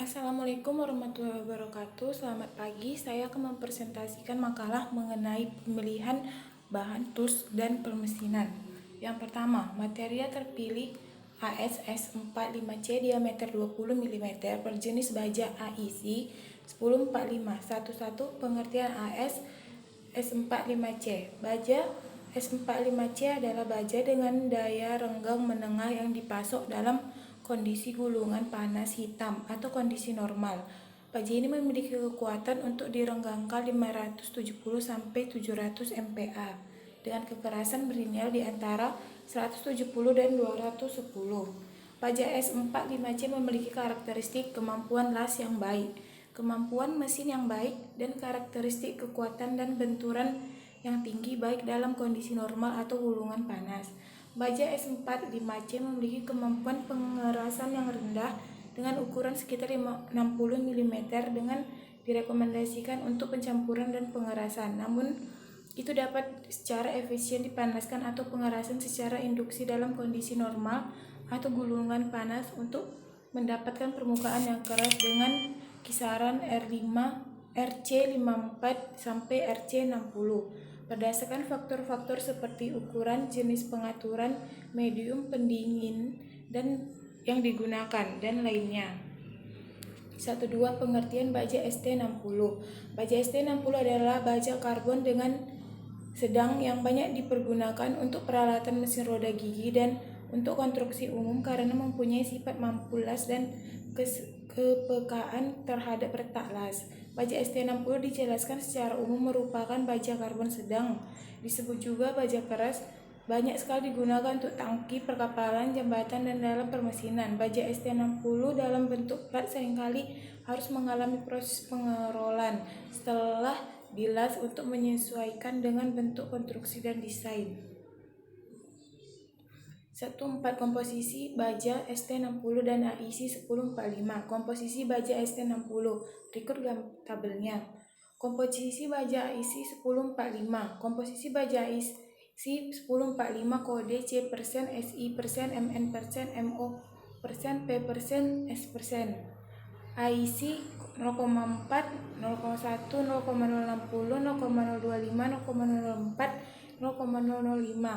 Assalamualaikum warahmatullahi wabarakatuh. Selamat pagi, saya akan mempresentasikan makalah mengenai pemilihan bahan tools dan permesinan. Yang pertama, material terpilih ASS 45C diameter 20 mm berjenis baja AIC 1045. Satu pengertian AS S45C. Baja S45C adalah baja dengan daya renggang menengah yang dipasok dalam kondisi gulungan panas hitam atau kondisi normal. Baja ini memiliki kekuatan untuk direnggangkan 570 sampai 700 MPa dengan kekerasan berlinear di antara 170 dan 210. Baja S45C memiliki karakteristik kemampuan las yang baik, kemampuan mesin yang baik, dan karakteristik kekuatan dan benturan yang tinggi baik dalam kondisi normal atau gulungan panas. Baja S45C memiliki kemampuan pengerasan yang rendah dengan ukuran sekitar 60 mm dengan direkomendasikan untuk pencampuran dan pengerasan. Namun, itu dapat secara efisien dipanaskan atau pengerasan secara induksi dalam kondisi normal atau gulungan panas untuk mendapatkan permukaan yang keras dengan kisaran RC54 sampai RC60. Berdasarkan faktor-faktor seperti ukuran, jenis pengaturan, medium pendingin dan yang digunakan, dan lainnya. 1. Pengertian baja ST60. Baja ST60 adalah baja karbon dengan sedang yang banyak dipergunakan untuk peralatan mesin roda gigi dan untuk konstruksi umum karena mempunyai sifat mampu las dan kepekaan terhadap retak las. Baja ST60 dijelaskan secara umum merupakan baja karbon sedang. Disebut juga baja keras. Banyak sekali digunakan untuk tangki, perkapalan, jembatan, dan dalam permesinan. Baja ST60 dalam bentuk plat seringkali harus mengalami proses pengerolan setelah dilas untuk menyesuaikan dengan bentuk konstruksi dan desain. 1. Komposisi baja ST60 dan AIC 1045. Komposisi baja ST60. Berikut tabelnya. Komposisi baja AIC 1045. Komposisi baja AIC 1045 kode C%, SI%, MN%, MO%, P%, S%. AIC 0,4, 0,1, 0,060, 0,025, 0,004, 0,005.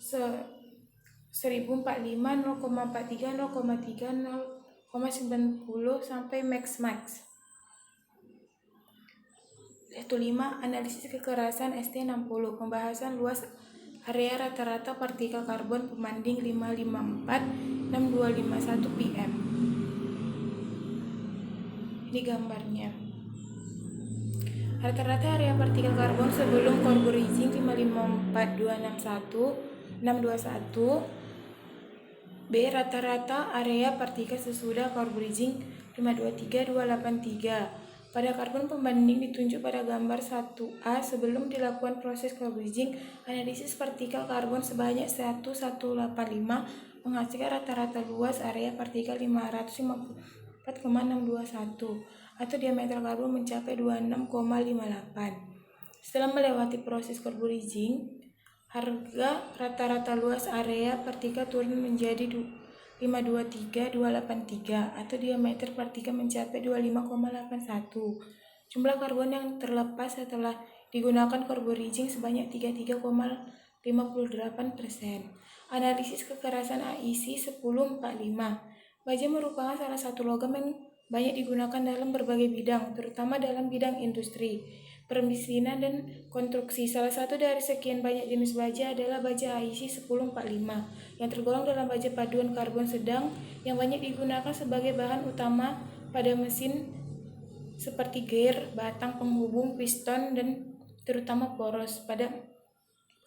1045, 0,43, 0,3, 0,90 sampai max. 5. Analisis kekerasan ST60. Pembahasan luas area rata-rata partikel karbon pembanding 554 6251 pm. Ini gambarnya. Rata-rata area partikel karbon sebelum carburizing 554261 B. Rata-rata area partikel sesudah carburizing 523283. Pada karbon pembanding ditunjuk pada gambar 1A. Sebelum dilakukan proses carburizing, analisis partikel karbon sebanyak 1185 menghasilkan rata-rata luas area partikel 554,621 atau diameter karbon mencapai 26,58. Setelah melewati proses carburizing, harga rata-rata luas area partikel turun menjadi 523283 atau diameter partikel mencapai 25,81. Jumlah karbon yang terlepas setelah digunakan carburizing sebanyak 33,58%. Analisis kekerasan AIC 1045. Baja merupakan salah satu logam yang banyak digunakan dalam berbagai bidang, terutama dalam bidang industri, permesinan, dan konstruksi. Salah satu dari sekian banyak jenis baja adalah baja AIC 1045 yang tergolong dalam baja paduan karbon sedang yang banyak digunakan sebagai bahan utama pada mesin seperti gear, batang penghubung, piston, dan terutama poros pada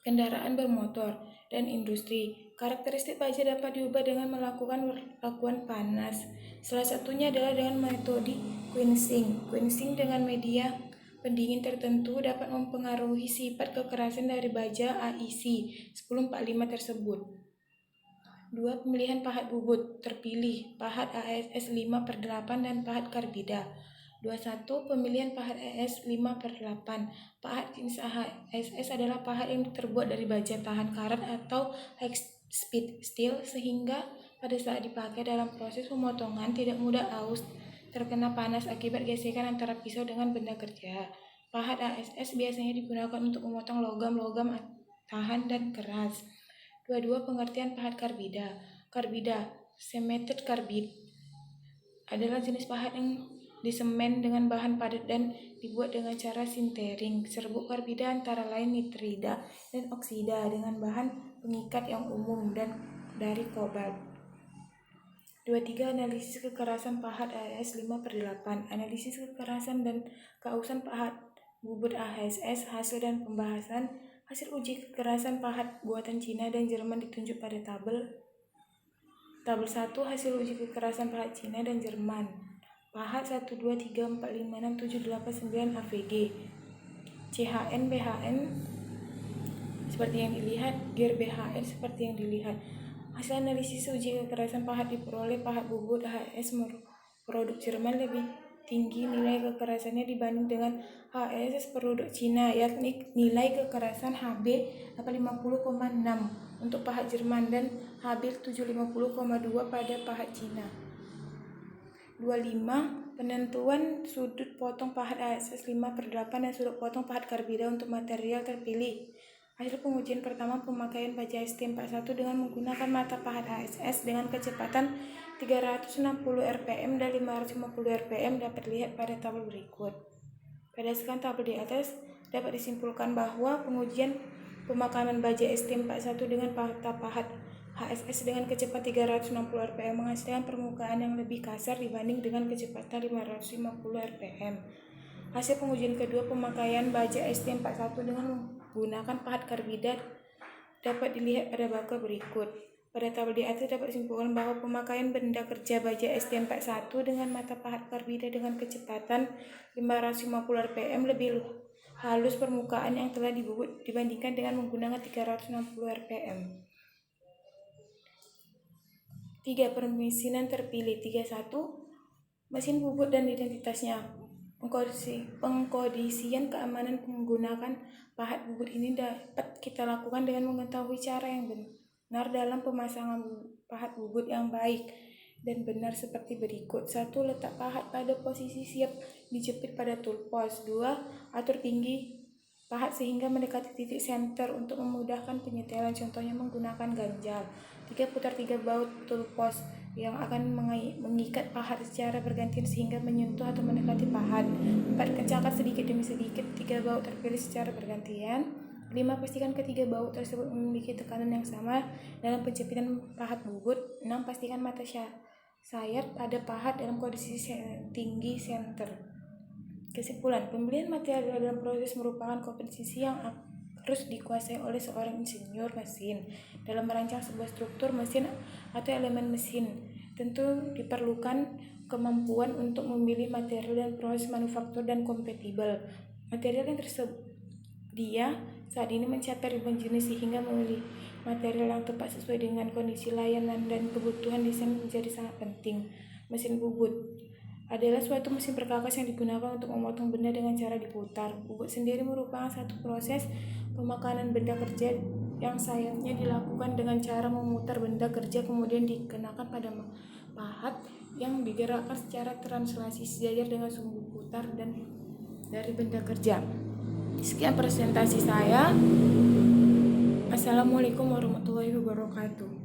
kendaraan bermotor dan industri. Karakteristik baja dapat diubah dengan melakukan lakukan panas. Salah satunya adalah dengan metode quenching. Quenching dengan media pendingin tertentu dapat mempengaruhi sifat kekerasan dari baja AIC 1045 tersebut. 2. Pemilihan pahat bubut terpilih, pahat ASS 5/8 dan pahat karbida. 21. Pemilihan pahat AS 5/8. Pahat jenis ASS adalah pahat yang terbuat dari baja tahan karat atau high speed steel sehingga pada saat dipakai dalam proses pemotongan tidak mudah aus terkena panas akibat gesekan antara pisau dengan benda kerja. Pahat ASS biasanya digunakan untuk memotong logam-logam tahan dan keras. 22. Pengertian pahat karbida. Karbida, cemented carbide, adalah jenis pahat yang disemen dengan bahan padat dan dibuat dengan cara sintering. Serbuk karbida antara lain nitrida dan oksida dengan bahan pengikat yang umum dan dari kobalt. 23. Analisis kekerasan pahat ASS 5/8. Analisis kekerasan dan keausan pahat bubut ASS. Hasil dan pembahasan. Hasil uji kekerasan pahat buatan Cina dan Jerman ditunjuk pada tabel 1. Hasil uji kekerasan pahat Cina dan Jerman. Pahat 1, 2, 3, 4, 5, 6, 7, 8, 9 AVG. CHN, BHN seperti yang dilihat, gear BHN seperti yang dilihat. Hasil analisis uji kekerasan pahat diperoleh pahat bubut ASS produk Jerman lebih tinggi nilai kekerasannya dibanding dengan ASS produk Cina, yakni nilai kekerasan HB 50,6 untuk pahat Jerman dan HB 750,2 pada pahat Cina. 25. Penentuan sudut potong pahat ASS 5/8 dan sudut potong pahat karbida untuk material terpilih. Hasil pengujian pertama pemakaian baja ST41 dengan menggunakan mata pahat ASS dengan kecepatan 360 rpm dan 550 rpm dapat dilihat pada tabel berikut. Berdasarkan tabel di atas, dapat disimpulkan bahwa pengujian pemakaman baja ST41 dengan mata pahat ASS dengan kecepatan 360 rpm menghasilkan permukaan yang lebih kasar dibanding dengan kecepatan 550 rpm. Hasil pengujian kedua pemakaian baja ST41 dengan menggunakan pahat karbida dapat dilihat pada bakal berikut. Pada tabel di atas dapat disimpulkan bahwa pemakaian benda kerja baja ST41 dengan mata pahat karbida dengan kecepatan 550 rpm lebih halus permukaan yang telah dibubut dibandingkan dengan menggunakan 360 rpm. 3. Permesinan terpilih. 31. Mesin bubut dan identitasnya. Pengkondisian keamanan menggunakan pahat bubut ini dapat kita lakukan dengan mengetahui cara yang benar dalam pemasangan pahat bubut yang baik dan benar seperti berikut. 1. Letak pahat pada posisi siap dijepit pada tool post. 2. Atur tinggi pahat sehingga mendekati titik center untuk memudahkan penyetelan, contohnya menggunakan ganjal. 3. Putar 3 baut tool post yang akan mengikat pahat secara bergantian sehingga menyentuh atau mendekati pahat. 4. Kencangkan sedikit demi sedikit 3 baut terpilih secara bergantian. 5. Pastikan ketiga baut tersebut memiliki tekanan yang sama dalam penjepitan pahat bubut. 6. Pastikan mata sayap pada pahat dalam kondisi tinggi center. Kesimpulan, pembelian material dalam proses merupakan kompetensi yang harus dikuasai oleh seorang insinyur mesin dalam merancang sebuah struktur mesin atau elemen mesin. Tentu diperlukan kemampuan untuk memilih material dan proses manufaktur dan kompatibel. Material yang tersedia saat ini mencapai ribuan jenis sehingga memilih material yang tepat sesuai dengan kondisi layanan dan kebutuhan desain menjadi sangat penting. Mesin bubut adalah suatu mesin perkakas yang digunakan untuk memotong benda dengan cara diputar. Bubut sendiri merupakan satu proses pemakanan benda kerja yang sayapnya dilakukan dengan cara memutar benda kerja kemudian dikenakan pada pahat yang digerakkan secara translasi sejajar dengan sumbu putar dan dari benda kerja. Sekian presentasi saya. Assalamualaikum warahmatullahi wabarakatuh.